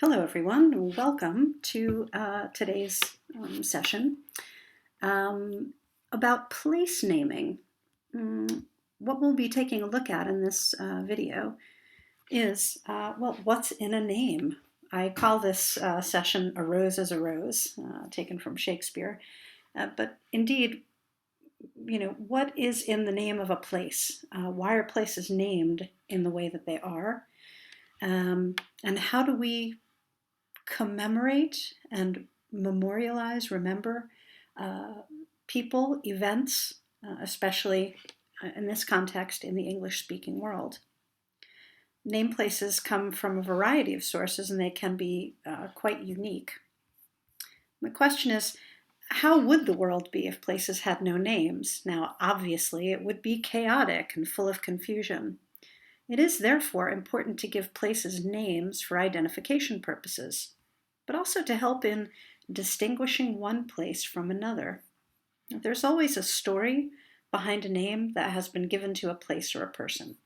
Hello, everyone. Welcome to today's session about place naming. What we'll be taking a look at in this video is, what's in a name? I call this session "A Rose is a Rose," taken from Shakespeare. But indeed, what is in the name of a place? Why are places named in the way that they are? And how do we commemorate and memorialize, remember people, events, especially in this context in the English-speaking world. Name places come from a variety of sources and they can be quite unique. The question is, how would the world be if places had no names? Now, obviously, it would be chaotic and full of confusion. It is therefore important to give places names for identification purposes, but also to help in distinguishing one place from another. There's always a story behind a name that has been given to a place or a person.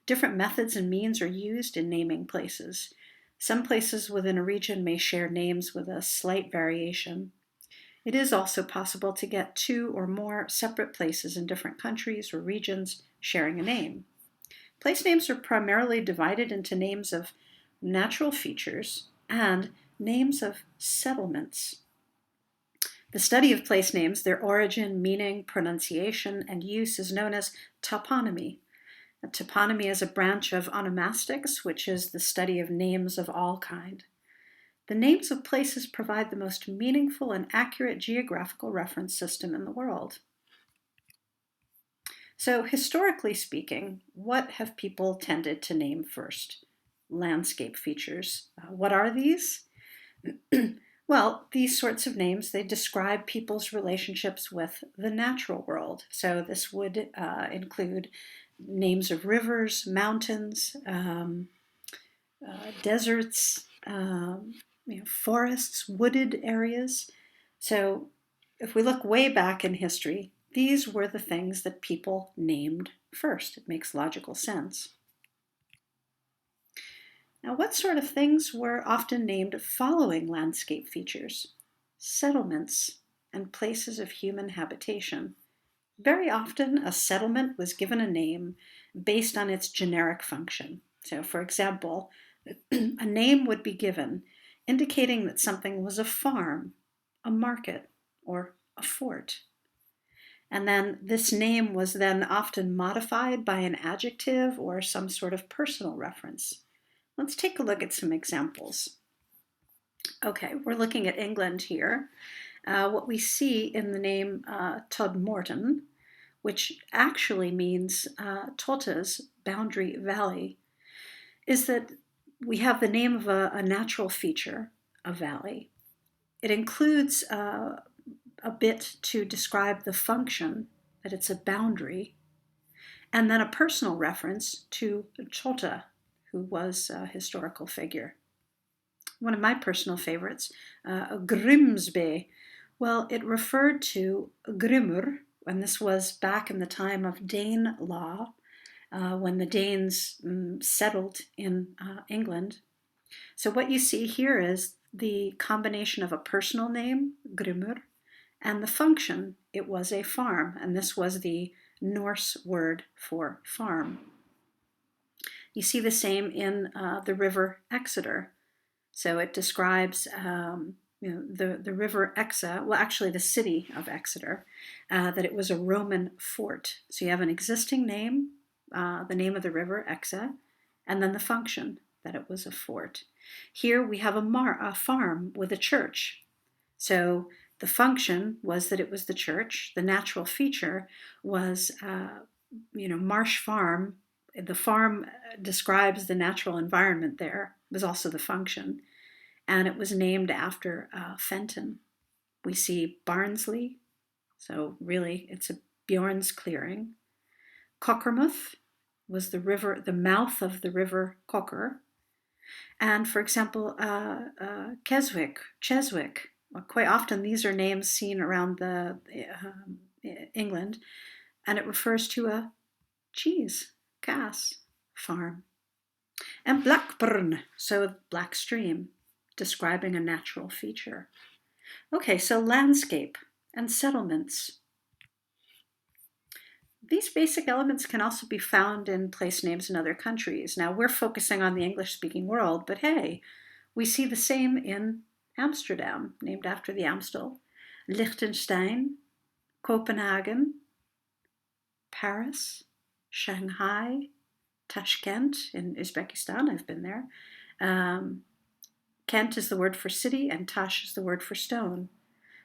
Different methods and means are used in naming places. Some places within a region may share names with a slight variation. It is also possible to get two or more separate places in different countries or regions sharing a name. Place names are primarily divided into names of natural features and names of settlements. The study of place names, their origin, meaning, pronunciation, and use is known as toponymy. A toponymy is a branch of onomastics, which is the study of names of all kind. The names of places provide the most meaningful and accurate geographical reference system in the world. So, historically speaking, what have people tended to name first? Landscape features. What are these? Well, these sorts of names, they describe people's relationships with the natural world. So this would include names of rivers, mountains, deserts, forests, wooded areas. So if we look way back in history, these were the things that people named first. It makes logical sense. Now, what sort of things were often named following landscape features? Settlements and places of human habitation. Very often, a settlement was given a name based on its generic function. So, for example, a name would be given indicating that something was a farm, a market, or a fort. And then this name was then often modified by an adjective or some sort of personal reference. Let's take a look at some examples. Okay, we're looking at England here. What we see in the name Todmorden, which actually means Tota's boundary valley, is that we have the name of a natural feature, a valley. It includes a bit to describe the function, that it's a boundary, and then a personal reference to Tota, who was a historical figure. One of my personal favorites, Grimsby. Well, it referred to Grimur, and this was back in the time of Dane law, when the Danes settled in England. So what you see here is the combination of a personal name, Grimur, and the function. It was a farm, and this was the Norse word for farm. You see the same in the river Exeter. So it describes the river Exe, well, actually the city of Exeter, that it was a Roman fort. So you have an existing name, the name of the river Exe, and then the function, that it was a fort. Here we have a farm with a church. So the function was that it was the church. The natural feature was, marsh farm. The farm describes the natural environment there. It was also the function. And it was named after Fenton. We see Barnsley, so really it's a Bjorn's clearing. Cockermouth was the mouth of the river Cocker. And for example, Cheswick. Well, quite often these are names seen around England, and it refers to a cheese, Cass farm. And Blackburn, so black stream, describing a natural feature. Okay, so landscape and settlements. These basic elements can also be found in place names in other countries. Now, we're focusing on the English-speaking world, but hey, we see the same in Amsterdam, named after the Amstel, Liechtenstein, Copenhagen, Paris, Shanghai, Tashkent in Uzbekistan. I've been there. Kent is the word for city, and Tash is the word for stone.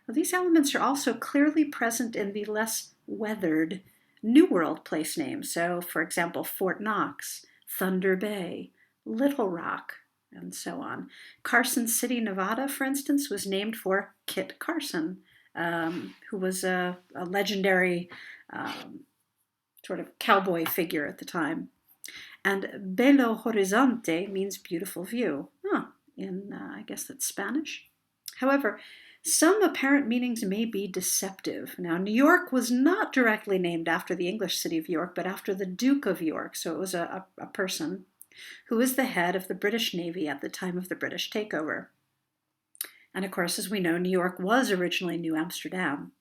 Well, these elements are also clearly present in the less weathered New World place names. So, for example, Fort Knox, Thunder Bay, Little Rock, and so on. Carson City, Nevada, for instance, was named for Kit Carson, who was a legendary sort of cowboy figure at the time. And Belo Horizonte means beautiful view. I guess that's Spanish. However, some apparent meanings may be deceptive. Now, New York was not directly named after the English city of York, but after the Duke of York. So it was a person who was the head of the British Navy at the time of the British takeover. And of course, as we know, New York was originally New Amsterdam.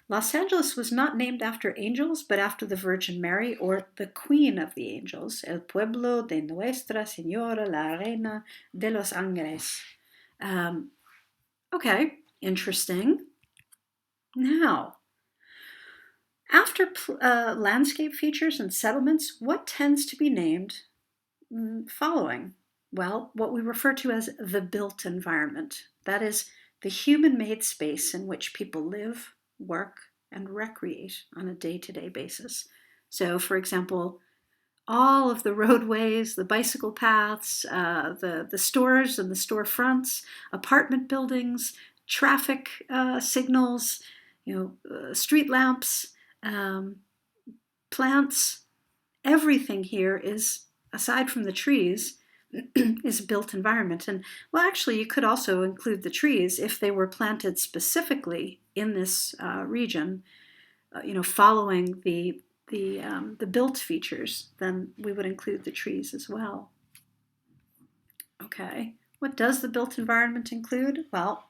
Los Angeles was not named after angels, but after the Virgin Mary, or the Queen of the Angels, El Pueblo de Nuestra Señora la Reina de los Ángeles. Okay, interesting. Now, after landscape features and settlements, what tends to be named following? Well, what we refer to as the built environment. That is the human-made space in which people live, work, and recreate on a day-to-day basis. So, for example, all of the roadways, the bicycle paths, the stores and the storefronts, apartment buildings, traffic signals, street lamps, plants, everything here is, aside from the trees, is built environment. And well, actually, you could also include the trees if they were planted specifically in this region, following the built features, then we would include the trees as well. Okay, what does the built environment include? Well,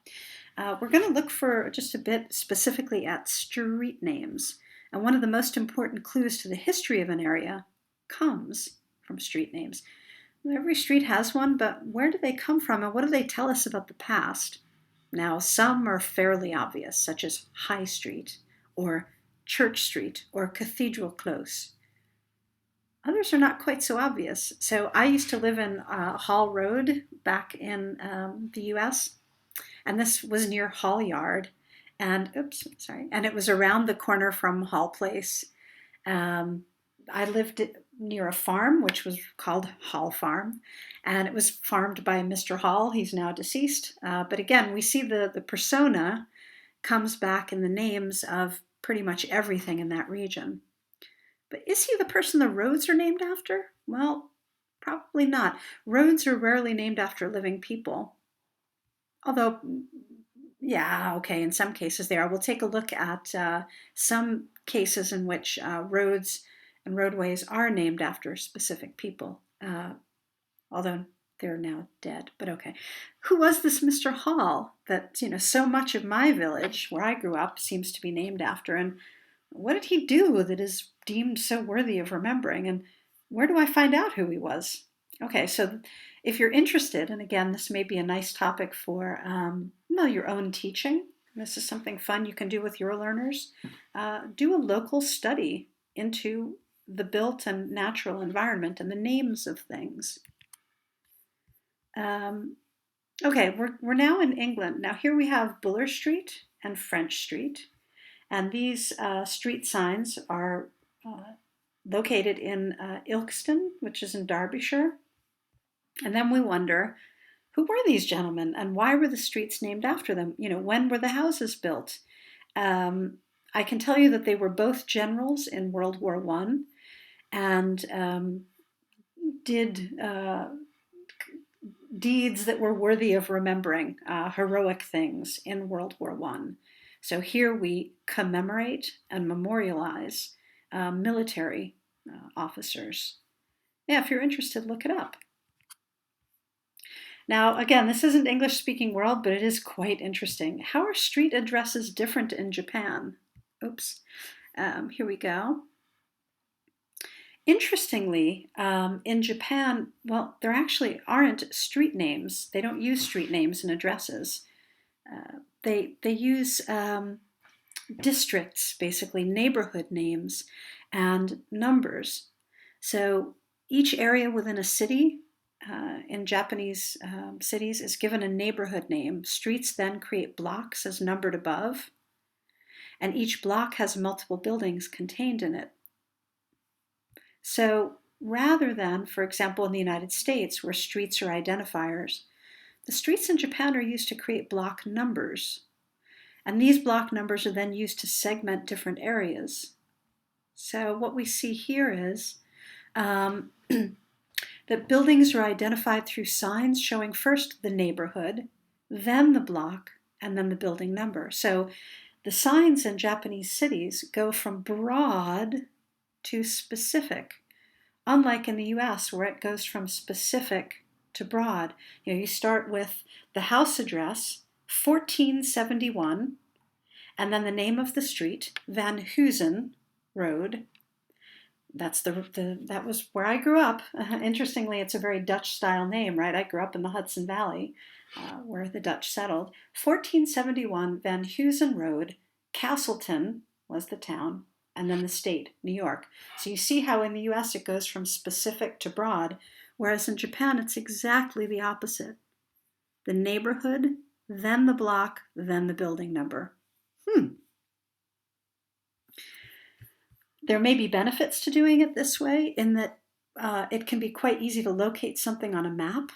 we're going to look for just a bit specifically at street names. And one of the most important clues to the history of an area comes from street names. Every street has one, but where do they come from and what do they tell us about the past? Now, some are fairly obvious, such as High Street, or Church Street, or Cathedral Close. Others are not quite so obvious. So I used to live in Hall Road back in the US, and this was near Hall Yard. And it was around the corner from Hall Place. I lived near a farm, which was called Hall Farm, and it was farmed by Mr. Hall. He's now deceased. But again, we see the persona comes back in the names of pretty much everything in that region. But is he the person the roads are named after? Well, probably not. Roads are rarely named after living people. Although, yeah, okay, in some cases they are. We'll take a look at some cases in which roads and roadways are named after specific people, although they're now dead, but okay. Who was this Mr. Hall that, so much of my village, where I grew up, seems to be named after? And what did he do that is deemed so worthy of remembering? And where do I find out who he was? Okay, so if you're interested, and again, this may be a nice topic for your own teaching. This is something fun you can do with your learners. Do a local study into the built and natural environment and the names of things. Okay, we're now in England. Now here we have Buller Street and French Street. And these street signs are located in Ilkeston, which is in Derbyshire. And then we wonder, who were these gentlemen and why were the streets named after them? When were the houses built? I can tell you that they were both generals in World War I and did deeds that were worthy of remembering, heroic things in World War I. So here we commemorate and memorialize military officers. Yeah, if you're interested, look it up. Now, again, this isn't English-speaking world, but it is quite interesting. How are street addresses different in Japan? Oops. Here we go. Interestingly, in Japan, well, there actually aren't street names. They don't use street names and addresses. They use districts, basically neighborhood names and numbers. So each area within a city in Japanese cities is given a neighborhood name. Streets then create blocks as numbered above, and each block has multiple buildings contained in it. So rather than, for example, in the United States, where streets are identifiers, the streets in Japan are used to create block numbers. And these block numbers are then used to segment different areas. So what we see here is that buildings are identified through signs showing first the neighborhood, then the block, and then the building number. So the signs in Japanese cities go from broad to specific, unlike in the US where it goes from specific to broad. You start with the house address, 1471, and then the name of the street, Van Heusen Road. That was where I grew up. Interestingly, it's a very Dutch-style name, right? I grew up in the Hudson Valley, where the Dutch settled. 1471 Van Heusen Road, Castleton was the town, and then the state, New York. So you see how in the US it goes from specific to broad, whereas in Japan it's exactly the opposite. The neighborhood, then the block, then the building number. There may be benefits to doing it this way in that it can be quite easy to locate something on a map,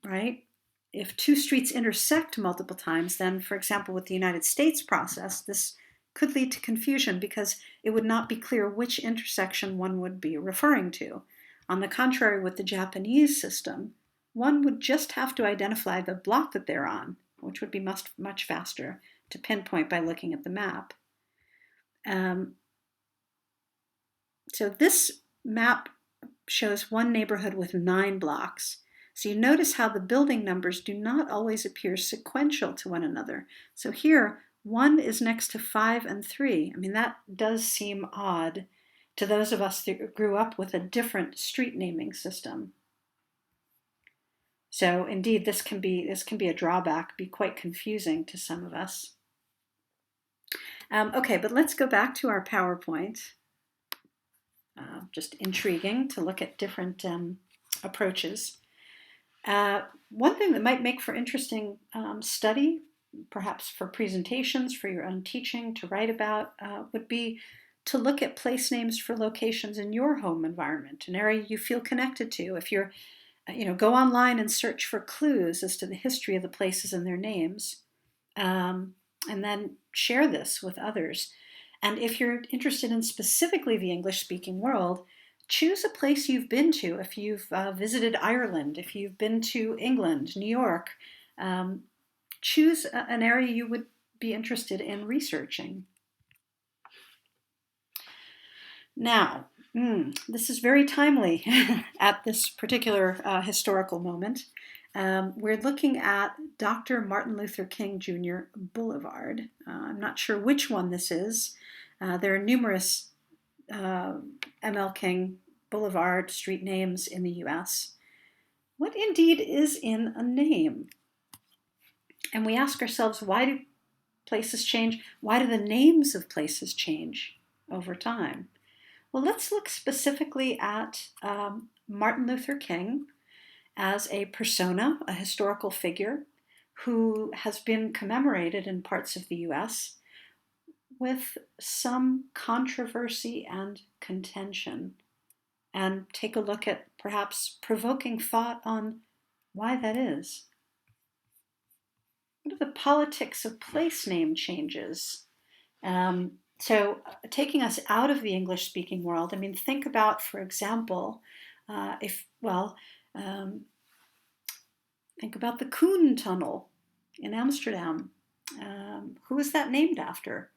right? If two streets intersect multiple times, then, for example, with the United States process, this could lead to confusion because it would not be clear which intersection one would be referring to. On the contrary, with the Japanese system, one would just have to identify the block that they're on, which would be much faster to pinpoint by looking at the map. So this map shows one neighborhood with 9 blocks. So you notice how the building numbers do not always appear sequential to one another. So here, 1 is next to 5 and 3. I mean, that does seem odd to those of us that grew up with a different street naming system. So indeed, this can be a drawback, be quite confusing to some of us. Okay, but let's go back to our PowerPoint. Just intriguing to look at different approaches. One thing that might make for interesting study, perhaps for presentations, for your own teaching to write about, would be to look at place names for locations in your home environment, an area you feel connected to. If you're, go online and search for clues as to the history of the places and their names, and then share this with others. And if you're interested in specifically the English-speaking world, choose a place you've been to. If you've visited Ireland, if you've been to England, New York, choose an area you would be interested in researching. Now, this is very timely at this particular historical moment. We're looking at Dr. Martin Luther King Jr. Boulevard. I'm not sure which one this is. There are numerous ML King Boulevard street names in the US. What indeed is in a name? And we ask ourselves, why do places change? Why do the names of places change over time? Well, let's look specifically at Martin Luther King as a persona, a historical figure, who has been commemorated in parts of the US with some controversy and contention, and take a look at perhaps provoking thought on why that is. What are the politics of place name changes? So taking us out of the English-speaking world, I mean, think about, for example, think about the Koen Tunnel in Amsterdam. Who is that named after?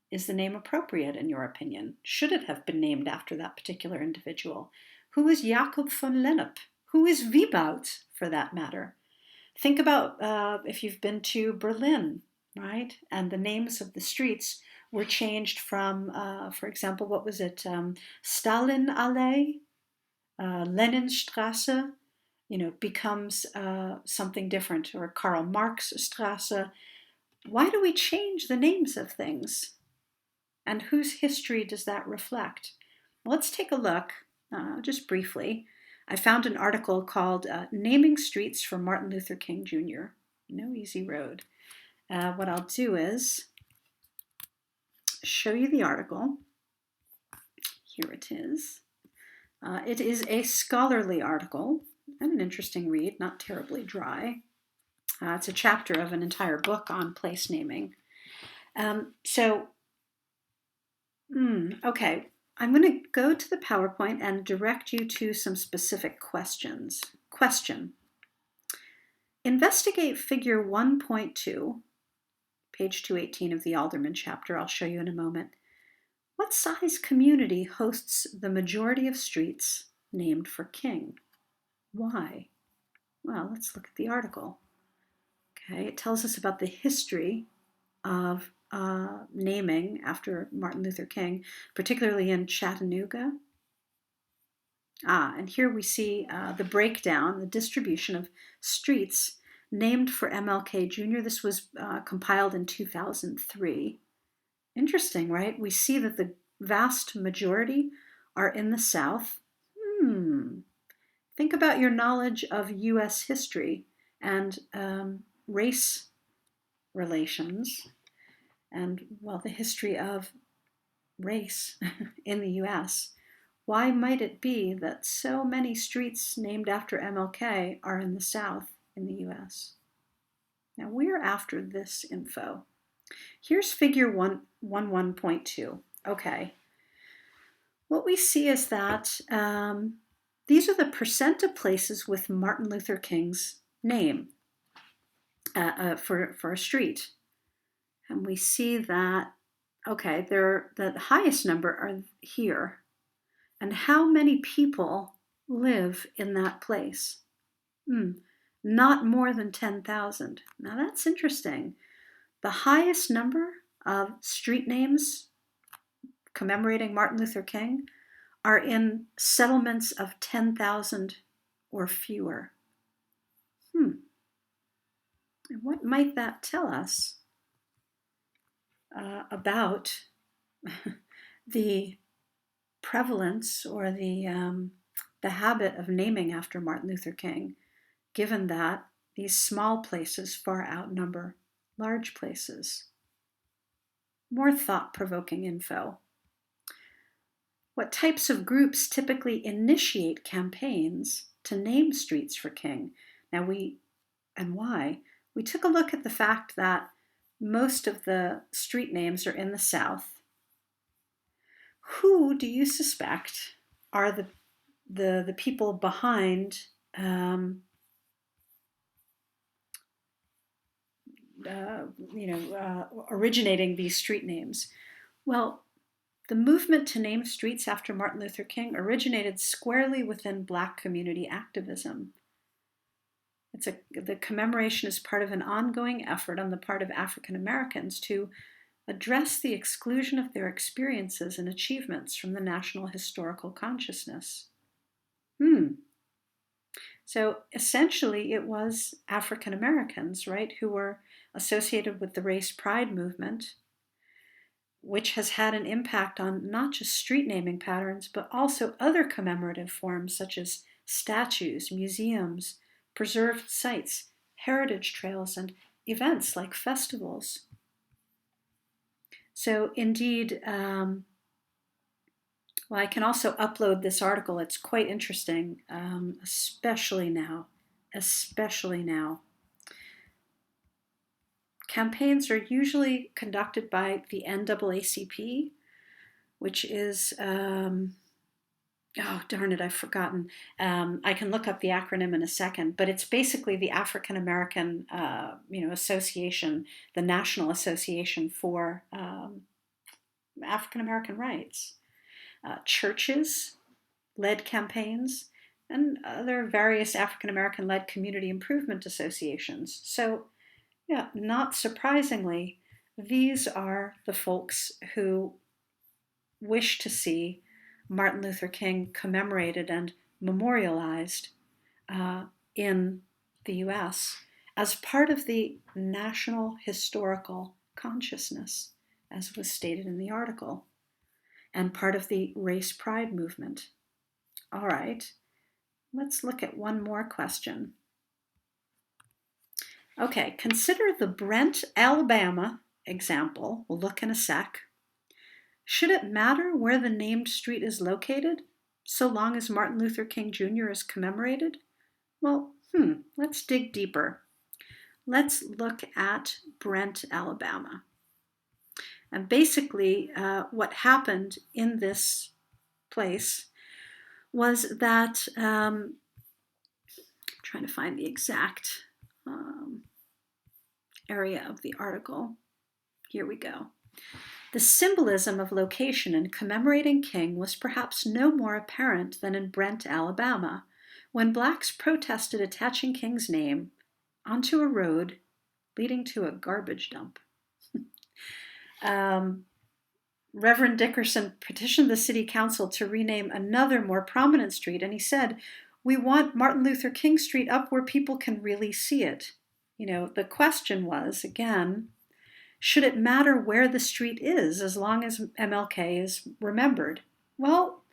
Is the name appropriate in your opinion? Should it have been named after that particular individual? Who is Jacob van Lennep? Who is Wieboud, for that matter? Think about if you've been to Berlin, right? And the names of the streets were changed from, for example, what was it? Stalinallee, Leninstraße, becomes something different, or Karl Marx Straße. Why do we change the names of things? And whose history does that reflect? Well, let's take a look, just briefly. I found an article called Naming Streets for Martin Luther King Jr. No easy road. What I'll do is show you the article. Here it is. It is a scholarly article and an interesting read, not terribly dry. It's a chapter of an entire book on place naming. Okay, I'm going to go to the PowerPoint and direct you to some specific questions. Question. Investigate figure 1.2, page 218 of the Alderman chapter. I'll show you in a moment. What size community hosts the majority of streets named for King? Why? Well, let's look at the article. Okay, it tells us about the history of naming after Martin Luther King, particularly in Chattanooga. And here we see the breakdown, the distribution of streets named for MLK Jr. This was compiled in 2003. Interesting, right? We see that the vast majority are in the South. Think about your knowledge of U.S. history and race relations and, well, the history of race in the U.S. Why might it be that so many streets named after MLK are in the South in the U.S.? Now, we're after this info. Here's figure 1.2. Okay. What we see is that these are the percent of places with Martin Luther King's name for a street. And we see that, okay, the highest number are here. And how many people live in that place? Not more than 10,000. Now that's interesting. The highest number of street names commemorating Martin Luther King are in settlements of 10,000 or fewer. And what might that tell us about the prevalence or the habit of naming after Martin Luther King, given that these small places far outnumber large places? More thought-provoking info. What types of groups typically initiate campaigns to name streets for King? Now and why? We took a look at the fact that most of the street names are in the South. Who do you suspect are the people behind originating these street names? Well, the movement to name streets after Martin Luther King originated squarely within Black community activism. The commemoration is part of an ongoing effort on the part of African Americans to address the exclusion of their experiences and achievements from the national historical consciousness. So essentially it was African Americans, right, who were associated with the race pride movement, which has had an impact on not just street naming patterns, but also other commemorative forms such as statues, museums, preserved sites, heritage trails, and events like festivals. So indeed, I can also upload this article. It's quite interesting, especially now. Campaigns are usually conducted by the NAACP, which is, oh, darn it, I've forgotten. I can look up the acronym in a second, but it's basically the African American, Association, the National Association for African American Rights. Churches led campaigns, and other various African American-led community improvement associations. So, yeah, not surprisingly, these are the folks who wish to see Martin Luther King commemorated and memorialized in the US as part of the national historical consciousness, as was stated in the article, and part of the race pride movement. All right, let's look at one more question. Okay, consider the Brent, Alabama example. We'll look in a sec. Should it matter where the named street is located, so long as Martin Luther King Jr. is commemorated? Well, let's dig deeper. Let's look at Brent, Alabama. And basically, what happened in this place was that, I'm trying to find the exact area of the article. Here we go. The symbolism of location in commemorating King was perhaps no more apparent than in Brent, Alabama, when blacks protested attaching King's name onto a road leading to a garbage dump. Reverend Dickerson petitioned the city council to rename another more prominent street, and he said, "We want Martin Luther King Street up where people can really see it." The question was, again, should it matter where the street is as long as MLK is remembered? Well,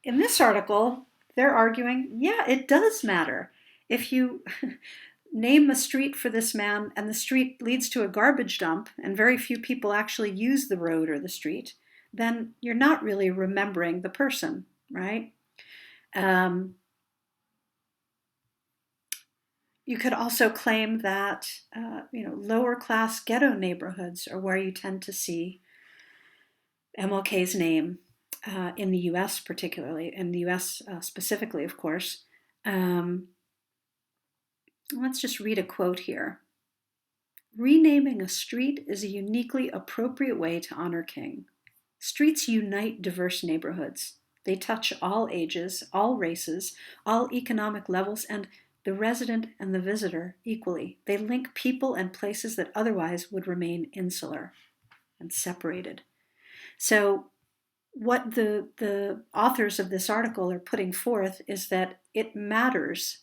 in this article, they're arguing, yeah, it does matter. If you name a street for this man and the street leads to a garbage dump and very few people actually use the road or the street, then you're not really remembering the person, right? You could also claim that lower class ghetto neighborhoods are where you tend to see MLK's name in the U.S. particularly, in the U.S. Specifically, of course. Let's just read a quote here. "Renaming a street is a uniquely appropriate way to honor King. Streets unite diverse neighborhoods. They touch all ages, all races, all economic levels, and the resident and the visitor equally. They link people and places that otherwise would remain insular and separated." So what the authors of this article are putting forth is that it matters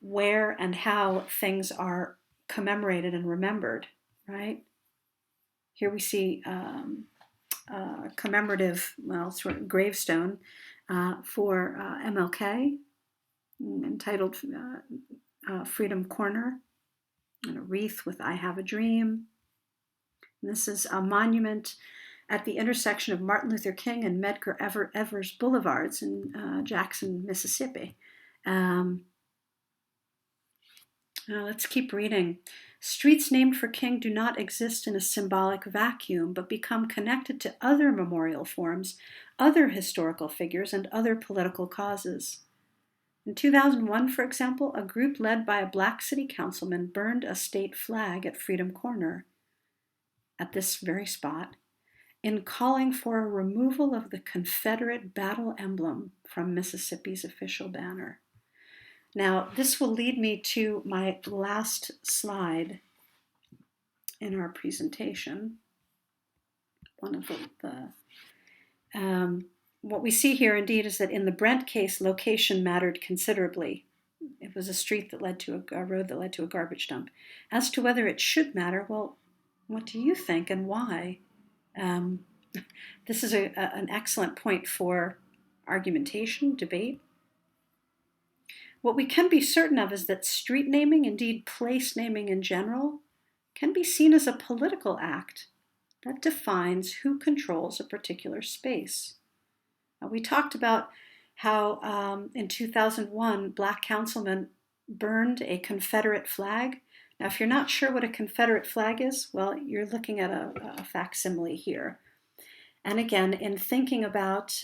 where and how things are commemorated and remembered, right? Here we see a commemorative, sort of gravestone for MLK, entitled Freedom Corner, and a wreath with "I Have a Dream." And this is a monument at the intersection of Martin Luther King and Medgar Evers Boulevards in Jackson, Mississippi. Let's keep reading. "Streets named for King do not exist in a symbolic vacuum, but become connected to other memorial forms, other historical figures, and other political causes. In 2001, for example, a group led by a black city councilman burned a state flag at Freedom Corner, at this very spot, in calling for a removal of the Confederate battle emblem from Mississippi's official banner." Now, this will lead me to my last slide in our presentation. One of what we see here indeed is that in the Brent case, location mattered considerably. It was a street that led to a road that led to a garbage dump. As to whether it should matter, well, what do you think and why? This is an excellent point for argumentation, debate. What we can be certain of is that street naming, indeed place naming in general, can be seen as a political act that defines who controls a particular space. We talked about how in 2001, black councilmen burned a Confederate flag. Now, if you're not sure what a Confederate flag is, well, you're looking at a facsimile here. And again, in thinking about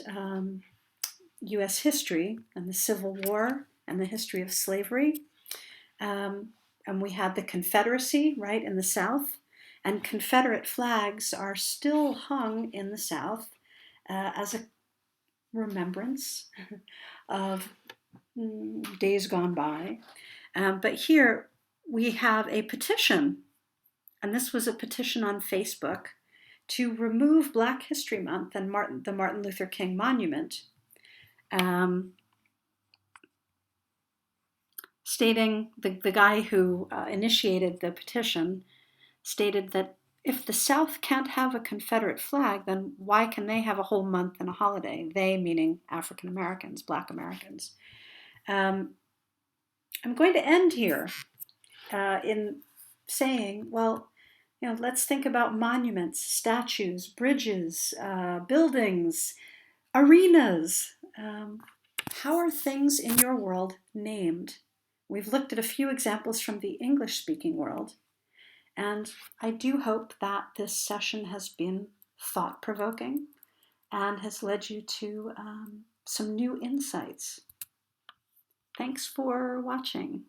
U.S. history and the Civil War and the history of slavery, and we had the Confederacy, right, in the South, and Confederate flags are still hung in the South as a remembrance of days gone by. But here we have a petition, and this was a petition on Facebook to remove Black History Month and the Martin Luther King Monument, stating the guy who initiated the petition stated that if the South can't have a Confederate flag, then why can they have a whole month and a holiday? They meaning African Americans, Black Americans. I'm going to end here in saying, well, let's think about monuments, statues, bridges, buildings, arenas. How are things in your world named? We've looked at a few examples from the English-speaking world, and I do hope that this session has been thought-provoking and has led you to some new insights. Thanks for watching.